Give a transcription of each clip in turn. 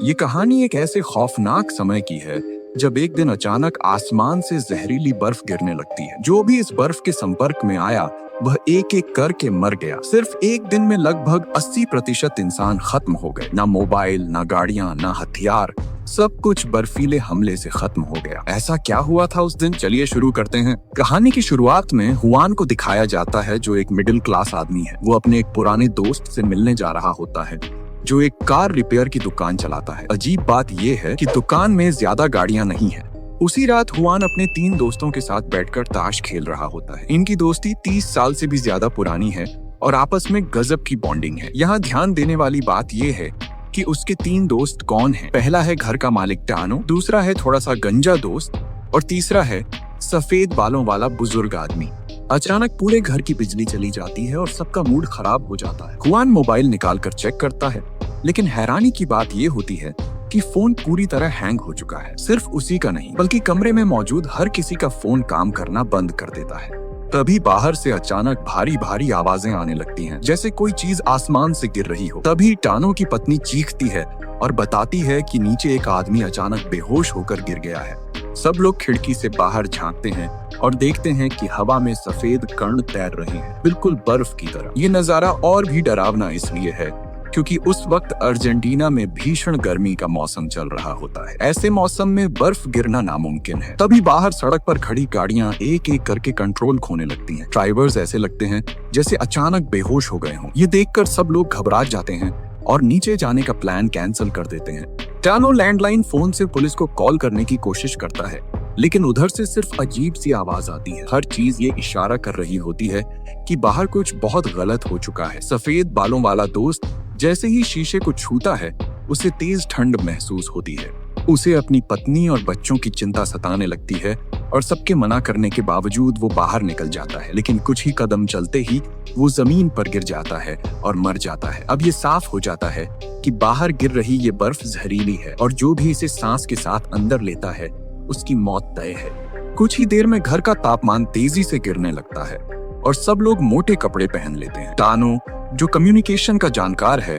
ये कहानी एक ऐसे खौफनाक समय की है जब एक दिन अचानक आसमान से जहरीली बर्फ गिरने लगती है। जो भी इस बर्फ के संपर्क में आया वह एक एक करके मर गया। सिर्फ एक दिन में लगभग 80% इंसान खत्म हो गए। ना मोबाइल, ना गाड़ियां, ना हथियार, सब कुछ बर्फीले हमले से खत्म हो गया। ऐसा क्या हुआ था उस दिन? चलिए शुरू करते हैं। कहानी की शुरुआत में हुआन को दिखाया जाता है जो एक मिडिल क्लास आदमी है। वो अपने एक पुराने दोस्त से मिलने जा रहा होता है जो एक कार रिपेयर की दुकान चलाता है। अजीब बात यह है कि दुकान में ज्यादा गाड़ियां नहीं है। उसी रात हुआन अपने 3 दोस्तों के साथ बैठकर ताश खेल रहा होता है। इनकी दोस्ती 30 साल से भी ज्यादा पुरानी है और आपस में गजब की बॉन्डिंग है। यहाँ ध्यान देने वाली बात यह है कि उसके 3 दोस्त कौन हैं। पहला है घर का मालिक टानो, दूसरा है थोड़ा सा गंजा दोस्त और तीसरा है सफेद बालों वाला बुजुर्ग आदमी। अचानक पूरे घर की बिजली चली जाती है और सबका मूड खराब हो जाता है। हुआन मोबाइल निकालकर चेक करता है, लेकिन हैरानी की बात ये होती है कि फोन पूरी तरह हैंग हो चुका है। सिर्फ उसी का नहीं बल्कि कमरे में मौजूद हर किसी का फोन काम करना बंद कर देता है। तभी बाहर से अचानक भारी भारी आवाजें आने लगती हैं, जैसे कोई चीज आसमान से गिर रही हो। तभी टानो की पत्नी चीखती है और बताती है कि नीचे एक आदमी अचानक बेहोश होकर गिर गया है। सब लोग खिड़की से बाहर झांकते हैं और देखते हैं कि हवा में सफेद कण तैर रहे हैं, बिल्कुल बर्फ की तरह। ये नजारा और भी डरावना इसलिए है क्योंकि उस वक्त अर्जेंटीना में भीषण गर्मी का मौसम चल रहा होता है। ऐसे मौसम में बर्फ गिरना नामुमकिन है। तभी बाहर सड़क पर खड़ी गाड़ियां एक एक करके कंट्रोल खोने लगती हैं। ड्राइवर्स ऐसे लगते हैं जैसे अचानक बेहोश हो गए हों। ये देखकर सब लोग घबरा जाते हैं और नीचे जाने का प्लान कैंसिल कर देते हैं। टानो लैंडलाइन फोन से पुलिस को कॉल करने की कोशिश करता है, लेकिन उधर से सिर्फ अजीब सी आवाज आती है। हर चीज ये इशारा कर रही होती है कि बाहर कुछ बहुत गलत हो चुका है। सफेद बालों वाला दोस्त जैसे ही शीशे को छूता है उसे तेज ठंड महसूस होती है। उसे अपनी पत्नी और बच्चों की चिंता सताने लगती है और सबके मना करने के बावजूद वो बाहर निकल जाता है। लेकिन कुछ ही कदम चलते ही वो जमीन पर गिर जाता है और मर जाता है। अब ये साफ हो जाता है कि बाहर गिर रही ये बर्फ जहरीली है और जो भी इसे सांस के साथ अंदर लेता है उसकी मौत तय है। कुछ ही देर में घर का तापमान तेजी से गिरने लगता है और सब लोग मोटे कपड़े पहन लेते हैं। टानो जो कम्युनिकेशन का जानकार है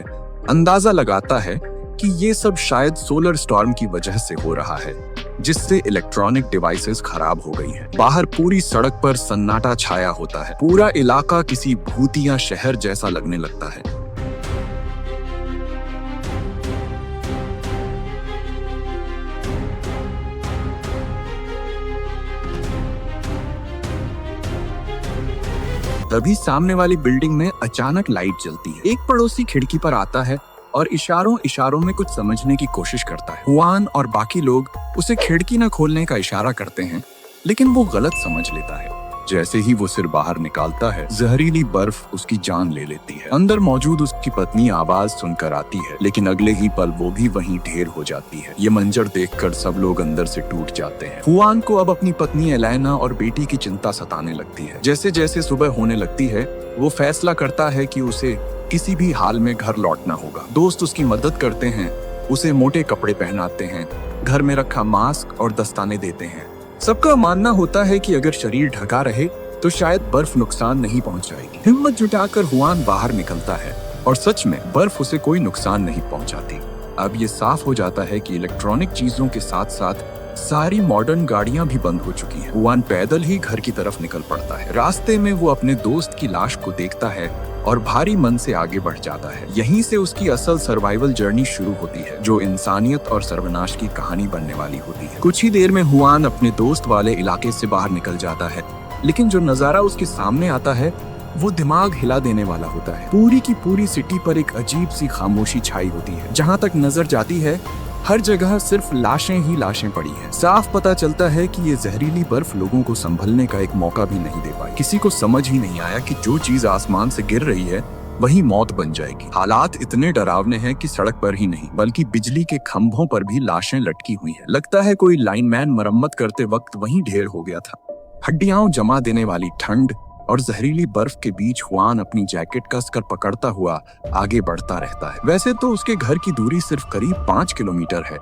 अंदाजा लगाता है कि ये सब शायद सोलर स्टॉर्म की वजह से हो रहा है, जिससे इलेक्ट्रॉनिक डिवाइसेस खराब हो गई हैं। बाहर पूरी सड़क पर सन्नाटा छाया होता है। पूरा इलाका किसी भूतिया शहर जैसा लगने लगता है। तभी सामने वाली बिल्डिंग में अचानक लाइट जलती है। एक पड़ोसी खिड़की पर आता है और इशारों इशारों में कुछ समझने की कोशिश करता है। हुआन और बाकी लोग उसे खिड़की न खोलने का इशारा करते हैं, लेकिन वो गलत समझ लेता है। जैसे ही वो सिर बाहर निकालता है जहरीली बर्फ उसकी जान ले लेती है। अंदर मौजूद उसकी पत्नी आवाज सुनकर आती है, लेकिन अगले ही पल वो भी वहीं ढेर हो जाती है। ये मंजर देखकर सब लोग अंदर से टूट जाते हैं। हुआन को अब अपनी पत्नी एलेना और बेटी की चिंता सताने लगती है। जैसे जैसे सुबह होने लगती है वो फैसला करता है कि उसे किसी भी हाल में घर लौटना होगा। दोस्त उसकी मदद करते हैं, उसे मोटे कपड़े पहनाते हैं, घर में रखा मास्क और दस्ताने देते हैं। सबका मानना होता है कि अगर शरीर ढका रहे तो शायद बर्फ नुकसान नहीं पहुंचाएगी। हिम्मत जुटाकर हुआन बाहर निकलता है और सच में बर्फ उसे कोई नुकसान नहीं पहुंचाती। अब ये साफ हो जाता है कि इलेक्ट्रॉनिक चीजों के साथ साथ सारी मॉडर्न गाड़ियां भी बंद हो चुकी हैं। हुआन पैदल ही घर की तरफ निकल पड़ता है। रास्ते में वो अपने दोस्त की लाश को देखता है और भारी मन से आगे बढ़ जाता है। यहीं से उसकी असल सर्वाइवल जर्नी शुरू होती है, जो इंसानियत और सर्वनाश की कहानी बनने वाली होती है। कुछ ही देर में हुआन अपने दोस्त वाले इलाके से बाहर निकल जाता है, लेकिन जो नजारा उसके सामने आता है वो दिमाग हिला देने वाला होता है। पूरी की पूरी सिटी पर एक अजीब सी खामोशी छाई होती है। जहाँ तक नजर जाती है हर जगह सिर्फ लाशें ही लाशें पड़ी हैं। साफ पता चलता है कि ये जहरीली बर्फ लोगों को संभलने का एक मौका भी नहीं दे पाई। किसी को समझ ही नहीं आया कि जो चीज आसमान से गिर रही है वही मौत बन जाएगी। हालात इतने डरावने हैं कि सड़क पर ही नहीं बल्कि बिजली के खंभों पर भी लाशें लटकी हुई हैं। लगता है कोई लाइनमैन मरम्मत करते वक्त वहीं ढेर हो गया था। हड्डियां जमा देने वाली ठंड और जहरीली बर्फ के बीच हुआन अपनी जैकेट कसकर पकड़ता हुआ आगे बढ़ता रहता है। वैसे तो उसके घर की दूरी सिर्फ करीब 5 किलोमीटर है,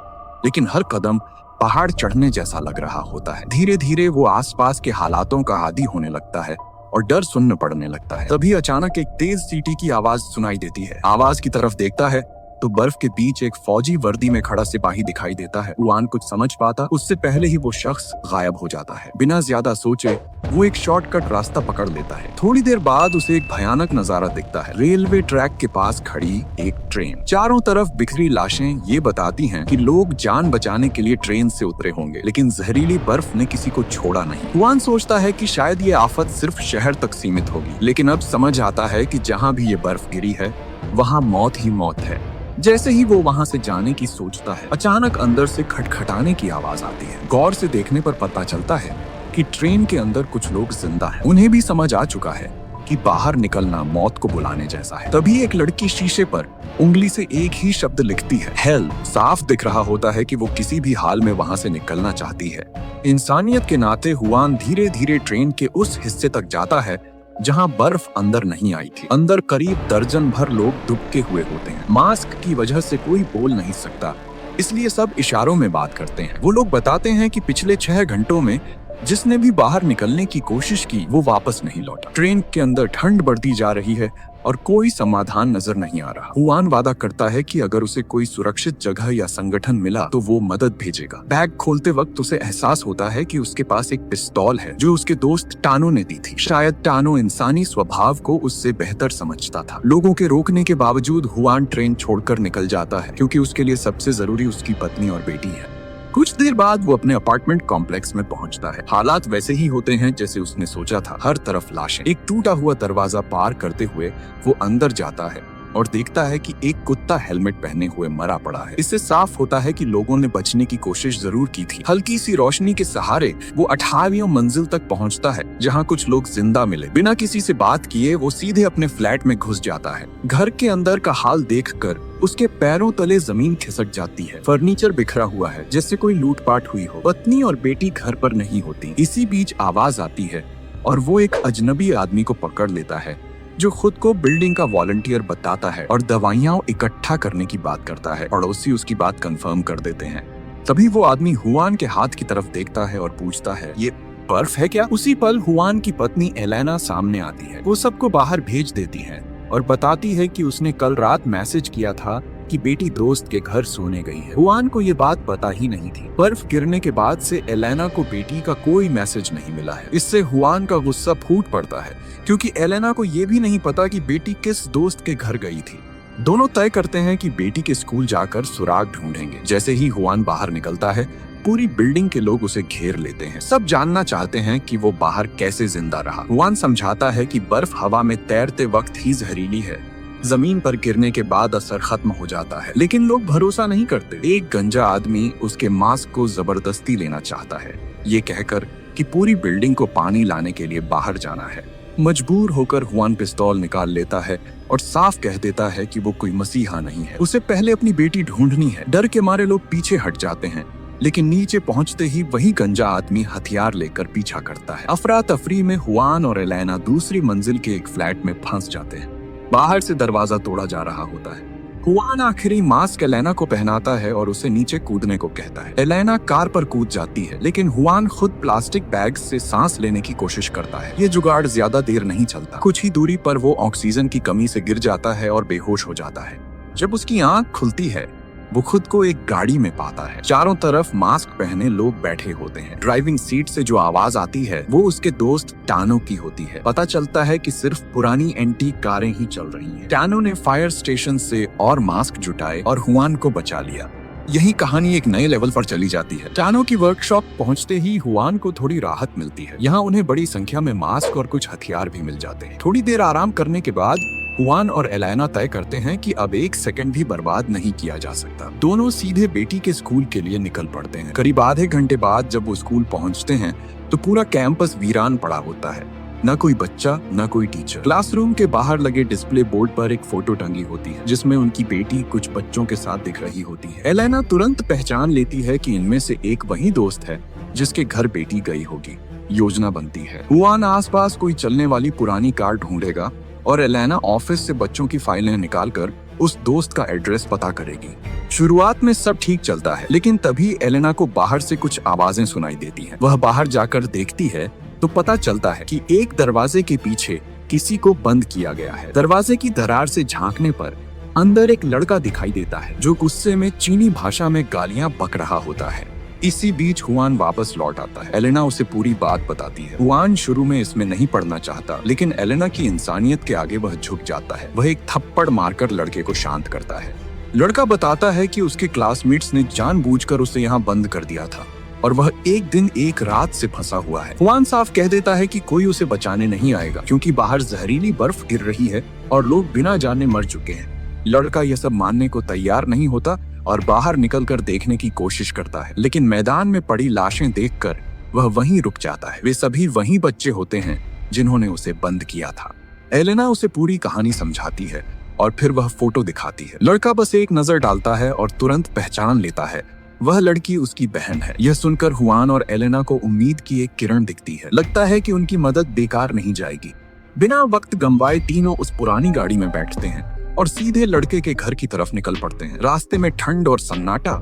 लेकिन हर कदम पहाड़ चढ़ने जैसा लग रहा होता है। धीरे धीरे वो आसपास के हालातों का आदी होने लगता है और डर सुनने पड़ने लगता है। तभी अचानक एक तेज सीटी की आवाज सुनाई देती है। आवाज की तरफ देखता है तो बर्फ के बीच एक फौजी वर्दी में खड़ा सिपाही दिखाई देता है। हुआन कुछ समझ पाता उससे पहले ही वो शख्स गायब हो जाता है। बिना ज्यादा सोचे वो एक शॉर्टकट रास्ता पकड़ लेता है। थोड़ी देर बाद उसे एक भयानक नजारा दिखता है। रेलवे ट्रैक के पास खड़ी एक ट्रेन, चारों तरफ बिखरी लाशें ये बताती हैं कि लोग जान बचाने के लिए ट्रेन से उतरे होंगे, लेकिन जहरीली बर्फ ने किसी को छोड़ा नहीं। हुआन सोचता है कि शायद ये आफत सिर्फ शहर तक सीमित होगी, लेकिन अब समझ आता है कि जहाँ भी ये बर्फ गिरी है वहाँ मौत ही मौत है। जैसे ही वो वहाँ से जाने की सोचता है, अचानक अंदर से खटखटाने की आवाज आती है। गौर से देखने पर पता चलता है कि ट्रेन के अंदर कुछ लोग जिंदा हैं। उन्हें भी समझ आ चुका है कि बाहर निकलना मौत को बुलाने जैसा है। तभी एक लड़की शीशे पर उंगली से एक ही शब्द लिखती है, हेल। साफ दिख रहा होता है कि वो किसी भी हाल में वहाँ से निकलना चाहती है। इंसानियत के नाते हुआन धीरे धीरे ट्रेन के उस हिस्से तक जाता है जहां बर्फ अंदर नहीं आई थी। अंदर करीब दर्जन भर लोग दुबके हुए होते हैं। मास्क की वजह से कोई बोल नहीं सकता, इसलिए सब इशारों में बात करते हैं। वो लोग बताते हैं कि पिछले 6 घंटों में जिसने भी बाहर निकलने की कोशिश की वो वापस नहीं लौटा। ट्रेन के अंदर ठंड बढ़ती जा रही है और कोई समाधान नजर नहीं आ रहा। हुआन वादा करता है कि अगर उसे कोई सुरक्षित जगह या संगठन मिला तो वो मदद भेजेगा। बैग खोलते वक्त उसे एहसास होता है कि उसके पास एक पिस्तौल है जो उसके दोस्त टानो ने दी थी। शायद टानो इंसानी स्वभाव को उससे बेहतर समझता था। लोगों के रोकने के बावजूद हुआन ट्रेन छोड़कर निकल जाता है, क्योंकि उसके लिए सबसे जरूरी उसकी पत्नी और बेटी है। कुछ देर बाद वो अपने अपार्टमेंट कॉम्प्लेक्स में पहुंचता है। हालात वैसे ही होते हैं जैसे उसने सोचा था। हर तरफ लाशें। एक टूटा हुआ दरवाजा पार करते हुए वो अंदर जाता है और देखता है कि एक कुत्ता हेलमेट पहने हुए मरा पड़ा है। इससे साफ होता है कि लोगों ने बचने की कोशिश जरूर की थी। हल्की सी रोशनी के सहारे वो 18वीं मंजिल तक पहुंचता है, जहां कुछ लोग जिंदा मिले। बिना किसी से बात किए वो सीधे अपने फ्लैट में घुस जाता है। घर के अंदर का हाल देखकर उसके पैरों तले जमीन खिसक जाती है। फर्नीचर बिखरा हुआ है, जैसे कोई लूटपाट हुई हो। पत्नी और बेटी घर पर नहीं होती। इसी बीच आवाज आती है और वो एक अजनबी आदमी को पकड़ लेता है जो खुद को बिल्डिंग का वॉलंटियर बताता है और दवाइयां इकट्ठा करने की बात करता है। पड़ोसी उसकी बात कंफर्म कर देते हैं। तभी वो आदमी हुआन के हाथ की तरफ देखता है और पूछता है, ये बर्फ है क्या? उसी पल हुआन की पत्नी एलेना सामने आती है। वो सबको बाहर भेज देती है और बताती है कि उसने कल रात मैसेज किया था कि बेटी दोस्त के घर सोने गई है। हुआन को ये बात पता ही नहीं थी। बर्फ गिरने के बाद से एलेना को बेटी का कोई मैसेज नहीं मिला है। इससे हुआन का गुस्सा फूट पड़ता है, क्योंकि एलेना को ये भी नहीं पता कि बेटी किस दोस्त के घर गई थी। दोनों तय करते हैं कि बेटी के स्कूल जाकर सुराग ढूंढेंगे। जैसे ही हुआन बाहर निकलता है, पूरी बिल्डिंग के लोग उसे घेर लेते हैं। सब जानना चाहते हैं कि वो बाहर कैसे जिंदा रहा। हुआन समझाता है कि बर्फ हवा में तैरते वक्त ही जहरीली है, जमीन पर गिरने के बाद असर खत्म हो जाता है। लेकिन लोग भरोसा नहीं करते। एक गंजा आदमी उसके मास्क को जबरदस्ती लेना चाहता है, ये कहकर कि पूरी बिल्डिंग को पानी लाने के लिए बाहर जाना है। मजबूर होकर हुआन पिस्तौल निकाल लेता है और साफ कह देता है कि वो कोई मसीहा नहीं है। उसे पहले अपनी बेटी ढूंढनी है। डर के मारे लोग पीछे हट जाते हैं, लेकिन नीचे पहुंचते ही वही गंजा आदमी हथियार लेकर पीछा करता है। अफरा तफरी में हुआन और एलेना दूसरी मंजिल के एक फ्लैट में फंस जाते हैं। बाहर से दरवाजा तोड़ा जा रहा होता है। हुआन आखिरी मास्क एलेना को पहनाता है और उसे नीचे कूदने को कहता है। एलेना कार पर कूद जाती है, लेकिन हुआन खुद प्लास्टिक बैग से सांस लेने की कोशिश करता है। ये जुगाड़ ज्यादा देर नहीं चलता। कुछ ही दूरी पर वो ऑक्सीजन की कमी से गिर जाता है और बेहोश हो जाता है। जब उसकी आंख खुलती है, वो खुद को एक गाड़ी में पाता है। चारों तरफ मास्क पहने लोग बैठे होते हैं। ड्राइविंग सीट से जो आवाज आती है वो उसके दोस्त टानो की होती है। पता चलता है कि सिर्फ पुरानी एंटीक कारें ही चल रही हैं। टानो ने फायर स्टेशन से और मास्क जुटाए और हुआन को बचा लिया। यही कहानी एक नए लेवल पर चली जाती है। टानो की वर्कशॉप पहुंचते ही हुआन को थोड़ी राहत मिलती है। यहाँ उन्हें बड़ी संख्या में मास्क और कुछ हथियार भी मिल जाते हैं। थोड़ी देर आराम करने के बाद हुआन और एलेना तय करते हैं कि अब 1 सेकंड भी बर्बाद नहीं किया जा सकता। दोनों सीधे बेटी के स्कूल के लिए निकल पड़ते हैं। करीब आधे घंटे बाद जब वो स्कूल पहुंचते हैं तो पूरा कैंपस वीरान पड़ा होता है। न कोई बच्चा, न कोई टीचर। क्लासरूम के बाहर लगे डिस्प्ले बोर्ड पर एक फोटो टंगी होती है जिसमें उनकी बेटी कुछ बच्चों के साथ दिख रही होती है। एलेना तुरंत पहचान लेती है कि इनमें से एक वही दोस्त है जिसके घर बेटी गई होगी। योजना बनती है। हुआन आसपास कोई चलने वाली पुरानी कार ढूंढेगा और एलेना ऑफिस से बच्चों की फाइलें निकालकर उस दोस्त का एड्रेस पता करेगी। शुरुआत में सब ठीक चलता है, लेकिन तभी एलेना को बाहर से कुछ आवाजें सुनाई देती हैं। वह बाहर जाकर देखती है तो पता चलता है कि एक दरवाजे के पीछे किसी को बंद किया गया है। दरवाजे की दरार से झांकने पर अंदर एक लड़का दिखाई देता है जो गुस्से में चीनी भाषा में गालियां बक रहा होता है। इसी बीच हुआन वापस लौट आता है। एलेना उसे पूरी बात बताती है। हुआन शुरू में इसमें नहीं पढ़ना चाहता, लेकिन एलेना की इंसानियत के आगे वह झुक जाता है। वह एक थप्पड़ मारकर लड़के को शांत करता है। लड़का बताता है कि उसके क्लासमेट्स ने जानबूझकर उसे यहाँ बंद कर दिया था और वह एक दिन एक रात से फंसा हुआ है। हुआन साफ कह देता है कि कोई उसे बचाने नहीं आएगा क्योंकि बाहर जहरीली बर्फ गिर रही है और लोग बिना जाने मर चुके हैं। लड़का यह सब मानने को तैयार नहीं होता और बाहर निकलकर देखने की कोशिश करता है, लेकिन मैदान में पड़ी लाशें देखकर वह वहीं रुक जाता है। वे सभी वही बच्चे होते हैं जिन्होंने उसे बंद किया था। एलेना उसे पूरी कहानी समझाती है और फिर वह फोटो दिखाती है। लड़का बस एक नजर डालता है और तुरंत पहचान लेता है वह लड़की उसकी बहन है। यह सुनकर हुआन और एलेना को उम्मीद की एक किरण दिखती है। लगता है कि उनकी मदद बेकार नहीं जाएगी। बिना वक्त गंवाए तीनों उस पुरानी गाड़ी में बैठते हैं और सीधे लड़के के घर की तरफ निकल पड़ते हैं। रास्ते में ठंड और सन्नाटा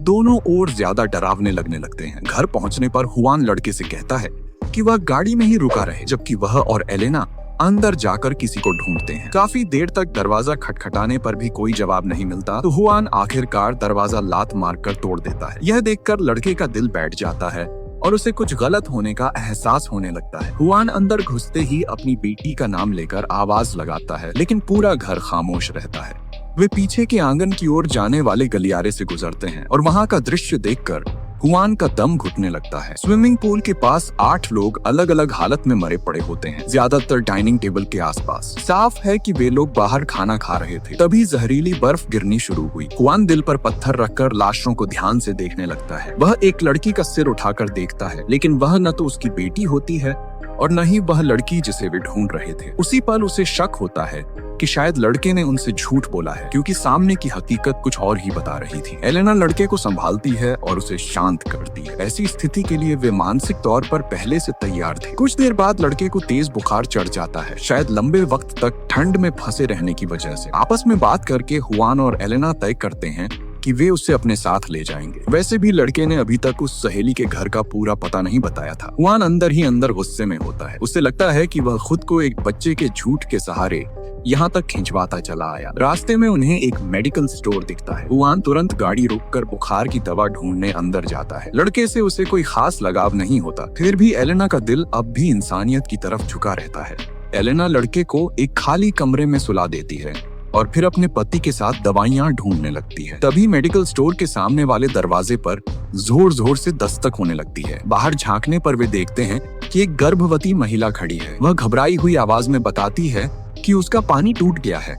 दोनों ओर ज्यादा डरावने लगने लगते हैं। घर पहुंचने पर हुआन लड़के से कहता है कि वह गाड़ी में ही रुका रहे, जबकि वह और एलेना अंदर जाकर किसी को ढूंढते हैं। काफी देर तक दरवाजा खटखटाने पर भी कोई जवाब नहीं मिलता तो हुआन आखिरकार दरवाजा लात मारकर तोड़ देता है। यह देखकर लड़के का दिल बैठ जाता है और उसे कुछ गलत होने का एहसास होने लगता है। हुआन अंदर घुसते ही अपनी बेटी का नाम लेकर आवाज लगाता है, लेकिन पूरा घर खामोश रहता है। वे पीछे के आंगन की ओर जाने वाले गलियारे से गुजरते हैं और वहाँ का दृश्य देखकर हुआन का दम घुटने लगता है। स्विमिंग पूल के पास 8 लोग अलग अलग हालत में मरे पड़े होते हैं, ज्यादातर डाइनिंग टेबल के आसपास। साफ है कि वे लोग बाहर खाना खा रहे थे। तभी जहरीली बर्फ गिरनी शुरू हुई। हुआन दिल पर पत्थर रखकर लाशों को ध्यान से देखने लगता है। वह एक लड़की का सिर उठाकर देखता है, लेकिन वह न तो उसकी बेटी होती है और न ही वह लड़की जिसे वे ढूंढ रहे थे। उसी पल उसे शक होता है कि शायद लड़के ने उनसे झूठ बोला है, क्योंकि सामने की हकीकत कुछ और ही बता रही थी। एलेना लड़के को संभालती है और उसे शांत करती है। ऐसी स्थिति के लिए वे मानसिक तौर पर पहले से तैयार थे। कुछ देर बाद लड़के को तेज बुखार चढ़ जाता है, शायद लंबे वक्त तक ठंड में फंसे रहने की वजह से। आपस में बात करके हुआन और एलेना तय करते हैं कि वे उसे अपने साथ ले जाएंगे। वैसे भी लड़के ने अभी तक उस सहेली के घर का पूरा पता नहीं बताया था। हुआन अंदर ही अंदर गुस्से में होता है। उसे लगता है कि वह खुद को एक बच्चे के झूठ के सहारे यहाँ तक खिंचवाता चला आया। रास्ते में उन्हें एक मेडिकल स्टोर दिखता है। हुआन तुरंत गाड़ी रोककर बुखार की दवा ढूंढने अंदर जाता है। लड़के से उसे कोई खास लगाव नहीं होता, फिर भी एलेना का दिल अब भी इंसानियत की तरफ झुका रहता है। एलेना लड़के को एक खाली कमरे में सुला देती है और फिर अपने पति के साथ दवाइयां ढूंढने लगती है। तभी मेडिकल स्टोर के सामने वाले दरवाजे पर जोर जोर से दस्तक होने लगती है। बाहर झांकने पर वे देखते हैं कि एक गर्भवती महिला खड़ी है। वह घबराई हुई आवाज में बताती है कि उसका पानी टूट गया है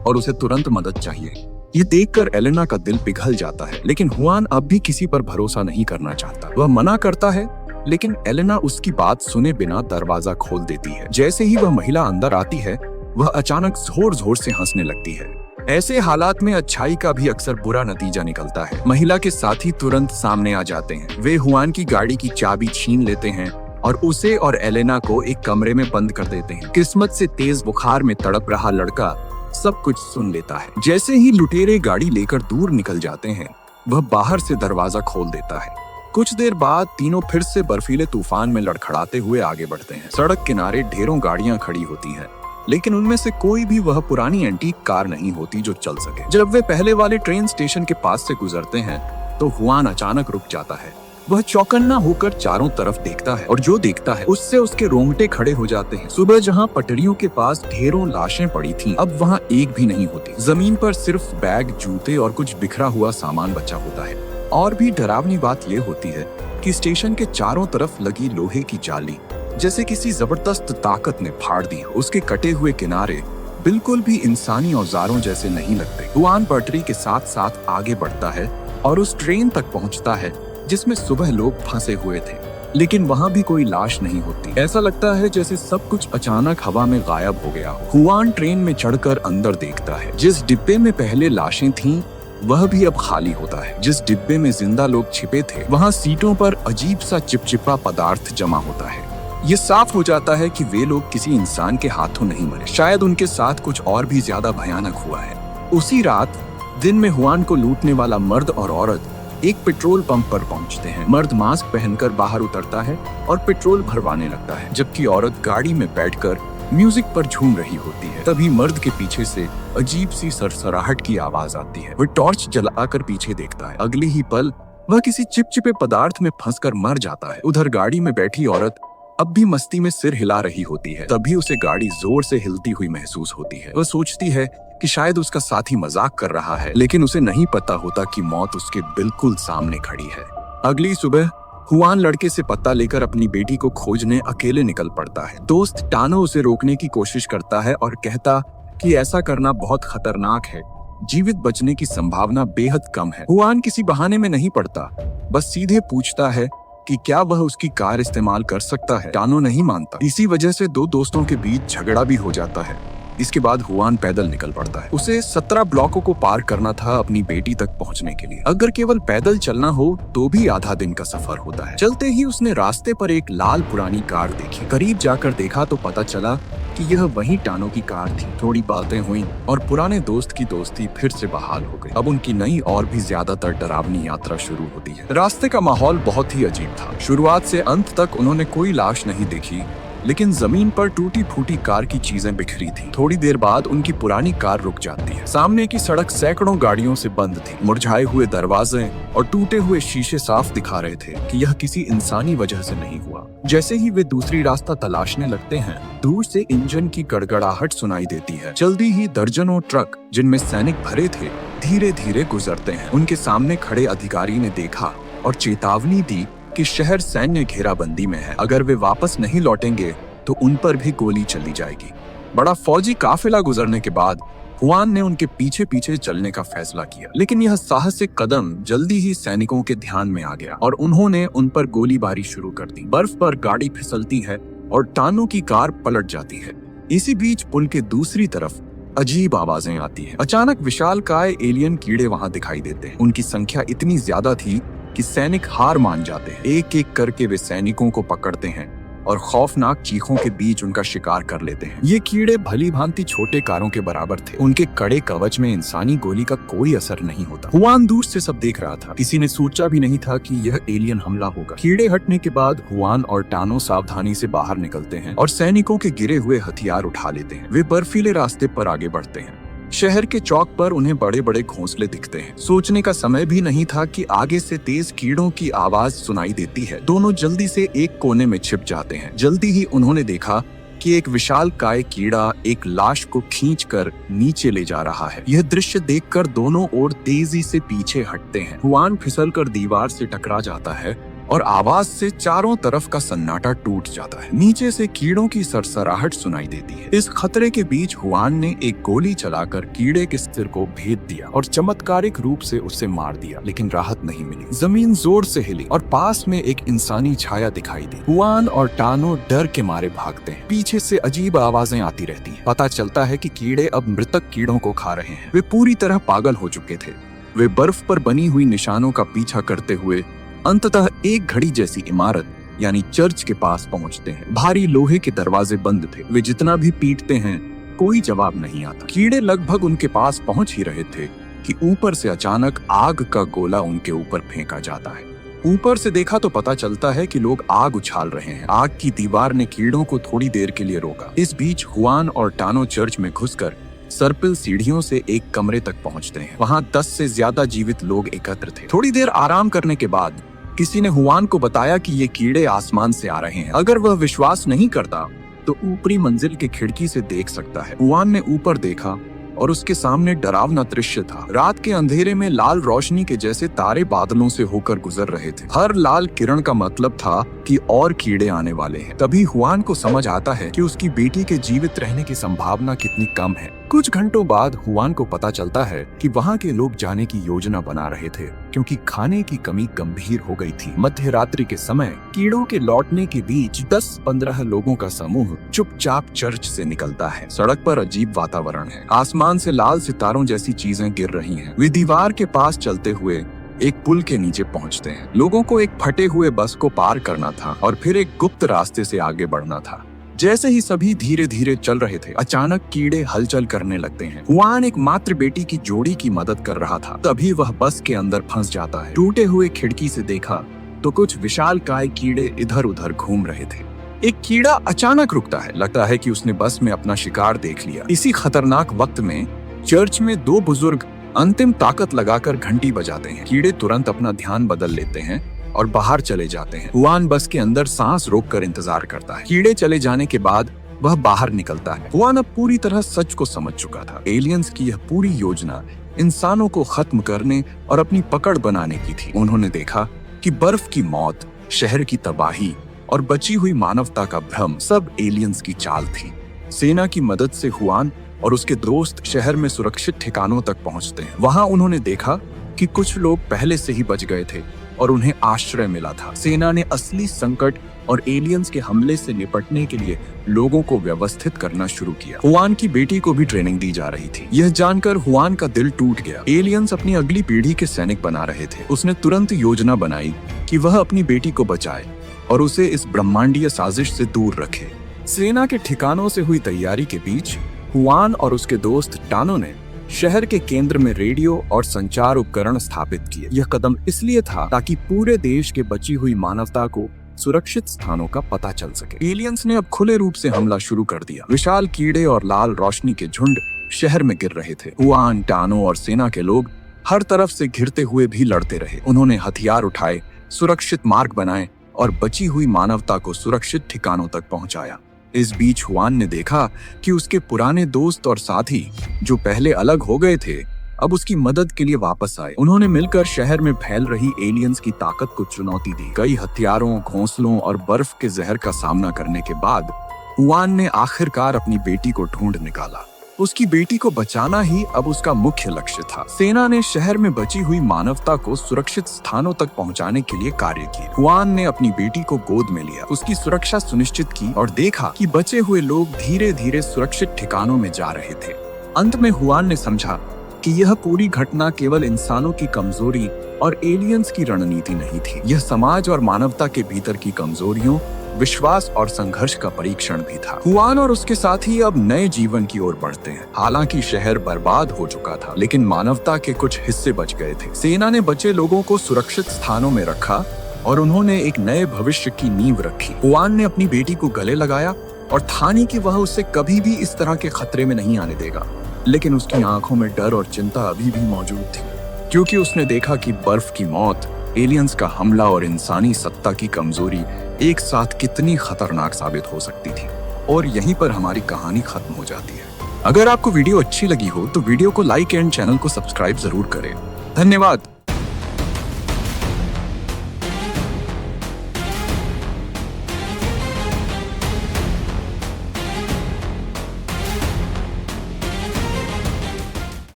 और उसे तुरंत मदद चाहिए। ये देखकर एलेना का दिल पिघल जाता है, लेकिन हुआन अब भी किसी पर भरोसा नहीं करना चाहता। वह मना करता है, लेकिन एलेना उसकी बात सुने बिना दरवाजा खोल देती है। जैसे ही वह महिला अंदर आती है, वह अचानक जोर जोर से हंसने लगती है। ऐसे हालात में अच्छाई का भी अक्सर बुरा नतीजा निकलता है। महिला के साथी तुरंत सामने आ जाते हैं। वे हुआन की गाड़ी की चाबी छीन लेते हैं और उसे और एलेना को एक कमरे में बंद कर देते हैं। किस्मत से तेज बुखार में तड़प रहा लड़का सब कुछ सुन लेता है। जैसे ही लुटेरे गाड़ी लेकर दूर निकल जाते हैं, वह बाहर से दरवाजा खोल देता है। कुछ देर बाद तीनों फिर से बर्फीले तूफान में लड़खड़ाते हुए आगे बढ़ते हैं। सड़क किनारे ढेरों गाड़ियां खड़ी होती हैं, लेकिन उनमें से कोई भी वह पुरानी एंटीक कार नहीं होती जो चल सके। जब वे पहले वाले ट्रेन स्टेशन के पास से गुजरते हैं तो हुआन अचानक रुक जाता है। वह चौकन्ना होकर चारों तरफ देखता है और जो देखता है उससे उसके रोंगटे खड़े हो जाते हैं। सुबह जहां पटरियों के पास ढेरों लाशें पड़ी थीं, अब वहां एक भी नहीं होती। जमीन पर सिर्फ बैग, जूते और कुछ बिखरा हुआ सामान बचा होता है। और भी डरावनी बात यह होती है कि स्टेशन के चारों तरफ लगी लोहे की जाली जैसे किसी जबरदस्त ताकत ने फाड़ दी। उसके कटे हुए किनारे बिल्कुल भी इंसानी औजारों जैसे नहीं लगते। हुआन पटरी के साथ साथ आगे बढ़ता है और उस ट्रेन तक पहुंचता है जिसमें सुबह लोग फंसे हुए थे, लेकिन वहां भी कोई लाश नहीं होती। ऐसा लगता है जैसे सब कुछ अचानक हवा में गायब हो गया। हुआन ट्रेन में चढ़कर अंदर देखता है। जिस डिब्बे में पहले लाशें थीं, वह भी अब खाली होता है। जिस डिब्बे में जिंदा लोग छिपे थे, वहां सीटों पर अजीब सा चिपचिपा पदार्थ जमा होता है। ये साफ हो जाता है कि वे लोग किसी इंसान के हाथों नहीं मरे, शायद उनके साथ कुछ और भी ज्यादा भयानक हुआ है। उसी रात दिन में हुआन को लूटने वाला मर्द और औरत एक पेट्रोल पंप पर पहुंचते हैं। मर्द मास्क पहनकर बाहर उतरता है और पेट्रोल भरवाने लगता है, जबकि औरत गाड़ी में बैठकर म्यूजिक पर झूम रही होती है। तभी मर्द के पीछे से अजीब सी सरसराहट की आवाज आती है। वह टॉर्च जलाकर पीछे देखता है। अगले ही पल वह किसी चिपचिपे पदार्थ में फंसकर मर जाता है। उधर गाड़ी में बैठी औरत अब भी मस्ती में सिर हिला रही होती है। तभी उसे गाड़ी जोर से हिलती हुई महसूस होती है। वह सोचती है कि शायद उसका साथी मजाक कर रहा है, लेकिन उसे नहीं पता होता कि मौत उसके बिल्कुल सामने खड़ी है। अगली सुबह हुआन लड़के से पता लेकर अपनी बेटी को खोजने अकेले निकल पड़ता है। दोस्त टानो उसे रोकने की कोशिश करता है और कहता कि ऐसा करना बहुत खतरनाक है, जीवित बचने की संभावना बेहद कम है। हुआन किसी बहाने में नहीं पड़ता, बस सीधे पूछता है कि क्या वह उसकी कार इस्तेमाल कर सकता है। टानो नहीं मानता। इसी वजह से दो दोस्तों के बीच झगड़ा भी हो जाता है। इसके बाद हुआन पैदल निकल पड़ता है। उसे 17 ब्लॉकों को पार करना था अपनी बेटी तक पहुंचने के लिए। अगर केवल पैदल चलना हो तो भी आधा दिन का सफर होता है। चलते ही उसने रास्ते पर एक लाल पुरानी कार देखी। करीब जाकर देखा तो पता चला कि यह वही टानो की कार थी। थोड़ी बातें हुई और पुराने दोस्त की दोस्ती फिर से बहाल हो गई। अब उनकी नई और भी ज्यादातर डरावनी यात्रा शुरू होती है। रास्ते का माहौल बहुत ही अजीब था। शुरुआत से अंत तक उन्होंने कोई लाश नहीं देखी, लेकिन जमीन पर टूटी फूटी कार की चीजें बिखरी थी। थोड़ी देर बाद उनकी पुरानी कार रुक जाती है। सामने की सड़क सैकड़ों गाड़ियों से बंद थी। मुरझाए हुए दरवाजे और टूटे हुए शीशे साफ दिखा रहे थे कि यह किसी इंसानी वजह से नहीं हुआ। जैसे ही वे दूसरी रास्ता तलाशने लगते हैं, दूर से इंजन की गड़गड़ाहट सुनाई देती है। जल्दी ही दर्जनों ट्रक जिनमें सैनिक भरे थे धीरे धीरे गुजरते हैं। उनके सामने खड़े अधिकारी ने देखा और चेतावनी दी कि शहर सैन्य घेराबंदी में है। अगर वे वापस नहीं लौटेंगे तो उन पर भी गोली चली जाएगी। बड़ा फौजी काफिला गुजरने के बाद हुआन ने उनके पीछे पीछे चलने का फैसला किया, लेकिन यह साहसिक कदम जल्दी ही सैनिकों के ध्यान में आ गया और उन्होंने उन पर गोलीबारी शुरू कर दी। बर्फ पर गाड़ी फिसलती है और टानो की कार पलट जाती है। इसी बीच पुल के दूसरी तरफ अजीब आवाजें आती हैं। अचानक विशालकाय एलियन कीड़े वहां दिखाई देते हैं। उनकी संख्या इतनी ज्यादा थी कि सैनिक हार मान जाते हैं। एक एक करके वे सैनिकों को पकड़ते हैं और खौफनाक चीखों के बीच उनका शिकार कर लेते हैं। ये कीड़े भली भांति छोटे कारों के बराबर थे। उनके कड़े कवच में इंसानी गोली का कोई असर नहीं होता। हुआन दूर से सब देख रहा था। किसी ने सोचा भी नहीं था कि यह एलियन हमला होगा। कीड़े हटने के बाद हुआन और टानो सावधानी से बाहर निकलते हैं और सैनिकों के गिरे हुए हथियार उठा लेते हैं। वे बर्फीले रास्ते पर आगे बढ़ते हैं। शहर के चौक पर उन्हें बड़े बड़े घोंसले दिखते हैं। सोचने का समय भी नहीं था कि आगे से तेज कीड़ों की आवाज सुनाई देती है। दोनों जल्दी से एक कोने में छिप जाते हैं। जल्दी ही उन्होंने देखा कि एक विशालकाय कीड़ा एक लाश को खींचकर नीचे ले जा रहा है। यह दृश्य देखकर दोनों ओर तेजी से पीछे हटते हैं। हुआन फिसलकर दीवार से टकरा जाता है और आवाज से चारों तरफ का सन्नाटा टूट जाता है। नीचे से कीड़ों की सरसराहट सुनाई देती है। इस खतरे के बीच हुआन ने एक गोली चलाकर कीड़े के सिर को भेद दिया और चमत्कारिक रूप से उसे मार दिया, लेकिन राहत नहीं मिली। जमीन जोर से हिली और पास में एक इंसानी छाया दिखाई दी। हुआन और टानो डर के मारे भागते हैं। पीछे से अजीब आवाजें आती रहती हैं। पता चलता है कि कीड़े अब मृतक कीड़ों को खा रहे हैं। वे पूरी तरह पागल हो चुके थे। वे बर्फ पर बनी हुई निशानों का पीछा करते हुए अंततः एक घड़ी जैसी इमारत यानी चर्च के पास पहुंचते हैं। भारी लोहे के दरवाजे बंद थे। वे जितना भी पीटते हैं कोई जवाब नहीं आता। कीड़े लगभग उनके पास पहुंच ही रहे थे कि ऊपर से अचानक आग का गोला उनके ऊपर फेंका जाता है। ऊपर से देखा तो पता चलता है कि लोग आग उछाल रहे हैं। आग की दीवार ने कीड़ों को थोड़ी देर के लिए रोका। इस बीच हुआन और टानो चर्च में घुसकर सर्पिल सीढ़ियों से एक कमरे तक पहुंचते हैं। वहां 10 से ज्यादा जीवित लोग एकत्र थे। थोड़ी देर आराम करने के बाद किसी ने हुआन को बताया कि ये कीड़े आसमान से आ रहे हैं। अगर वह विश्वास नहीं करता तो ऊपरी मंजिल के खिड़की से देख सकता है। हुआन ने ऊपर देखा और उसके सामने डरावना दृश्य था। रात के अंधेरे में लाल रोशनी के जैसे तारे बादलों से होकर गुजर रहे थे। हर लाल किरण का मतलब था कि और कीड़े आने वाले हैं। तभी हुआन को समझ आता है कि उसकी बेटी के जीवित रहने की संभावना कितनी कम है। कुछ घंटों बाद हुआन को पता चलता है कि वहाँ के लोग जाने की योजना बना रहे थे, क्योंकि खाने की कमी गंभीर हो गई थी। मध्य रात्रि के समय कीड़ों के लौटने के बीच 10-15 लोगों का समूह चुपचाप चर्च से निकलता है। सड़क पर अजीब वातावरण है। आसमान से लाल सितारों जैसी चीजें गिर रही हैं। वे दीवार के पास चलते हुए एक पुल के नीचे पहुंचते हैं। लोगों को एक फटे हुए बस को पार करना था और फिर एक गुप्त रास्ते से आगे बढ़ना था। जैसे ही सभी धीरे धीरे चल रहे थे, अचानक कीड़े हलचल करने लगते हैं। हुआन एक मात्र बेटी की जोड़ी की मदद कर रहा था। तभी वह बस के अंदर फंस जाता है। टूटे हुए खिड़की से देखा तो कुछ विशालकाय कीड़े इधर उधर घूम रहे थे। एक कीड़ा अचानक रुकता है। लगता है कि उसने बस में अपना शिकार देख लिया। इसी खतरनाक वक्त में चर्च में दो बुजुर्ग अंतिम ताकत लगाकर घंटी बजाते हैं। कीड़े तुरंत अपना ध्यान बदल लेते हैं और बाहर चले जाते हैं। हुआन बस के अंदर सांस रोककर इंतजार करता है। कीड़े चले जाने के बाद वह बाहर निकलता है। हुआन अब पूरी तरह सच को समझ चुका था। एलियंस की यह पूरी योजना इंसानों को खत्म करने और अपनी पकड़ बनाने की थी। उन्होंने देखा कि बर्फ की मौत, शहर की तबाही और बची हुई मानवता का भ्रम सब एलियंस की चाल थी। सेना की मदद से हुआन और उसके दोस्त शहर में सुरक्षित ठिकानों तक पहुंचते हैं। वहां उन्होंने देखा कि कुछ लोग पहले से ही बच गए थे और उन्हें आश्रय मिला था। सेना ने असली संकट और एलियंस के हमले से निपटने के लिए लोगों को व्यवस्थित करना शुरू किया। हुआन की बेटी को भी ट्रेनिंग दी जा रही थी। यह जानकर हुआन का दिल टूट गया। एलियंस अपनी अगली पीढ़ी के सैनिक बना रहे थे। उसने तुरंत योजना बनाई कि वह अपनी बेटी को बचाए और उसे इस ब्रह्मांडीय साजिश से दूर रखे। सेना के ठिकानों से हुई तैयारी के बीच हुआन और उसके दोस्त टानो ने शहर के केंद्र में रेडियो और संचार उपकरण स्थापित किए। यह कदम इसलिए था ताकि पूरे देश के बची हुई मानवता को सुरक्षित स्थानों का पता चल सके। एलियंस ने अब खुले रूप से हमला शुरू कर दिया। विशाल कीड़े और लाल रोशनी के झुंड शहर में गिर रहे थे। हुआन, टानो और सेना के लोग हर तरफ से घिरते हुए भी लड़ते रहे। उन्होंने हथियार उठाए, सुरक्षित मार्ग बनाए और बची हुई मानवता को सुरक्षित ठिकानों तक पहुंचाया। इस बीच हुआन ने देखा कि उसके पुराने दोस्त और साथी जो पहले अलग हो गए थे अब उसकी मदद के लिए वापस आए। उन्होंने मिलकर शहर में फैल रही एलियंस की ताकत को चुनौती दी। कई हथियारों, घोंसलों और बर्फ के जहर का सामना करने के बाद हुआन ने आखिरकार अपनी बेटी को ढूंढ निकाला। उसकी बेटी को बचाना ही अब उसका मुख्य लक्ष्य था। सेना ने शहर में बची हुई मानवता को सुरक्षित स्थानों तक पहुंचाने के लिए कार्य किया। हुआन ने अपनी बेटी को गोद में लिया, उसकी सुरक्षा सुनिश्चित की और देखा कि बचे हुए लोग धीरे धीरे सुरक्षित ठिकानों में जा रहे थे। अंत में हुआन ने समझा कि यह पूरी घटना केवल इंसानों की कमजोरी और एलियंस की रणनीति नहीं थी। यह समाज और मानवता के भीतर की कमजोरियों, विश्वास और संघर्ष का परीक्षण भी था। हुआन और उसके साथी अब नए जीवन की ओर बढ़ते हैं। हालांकि शहर बर्बाद हो चुका था, लेकिन मानवता के कुछ हिस्से बच गए थे। सेना ने बचे लोगों को सुरक्षित स्थानों में रखा और उन्होंने एक नए भविष्य की नींव रखी। हुआन ने अपनी बेटी को गले लगाया और ठानी कि वह उसे कभी भी इस तरह के खतरे में नहीं आने देगा। लेकिन उसकी आंखों में डर और चिंता अभी भी मौजूद थी, क्योंकि उसने देखा कि बर्फ की मौत, एलियंस का हमला और इंसानी सत्ता की कमजोरी एक साथ कितनी खतरनाक साबित हो सकती थी। और यहीं पर हमारी कहानी खत्म हो जाती है। अगर आपको वीडियो अच्छी लगी हो तो वीडियो को लाइक एंड चैनल को सब्सक्राइब जरूर करें। धन्यवाद।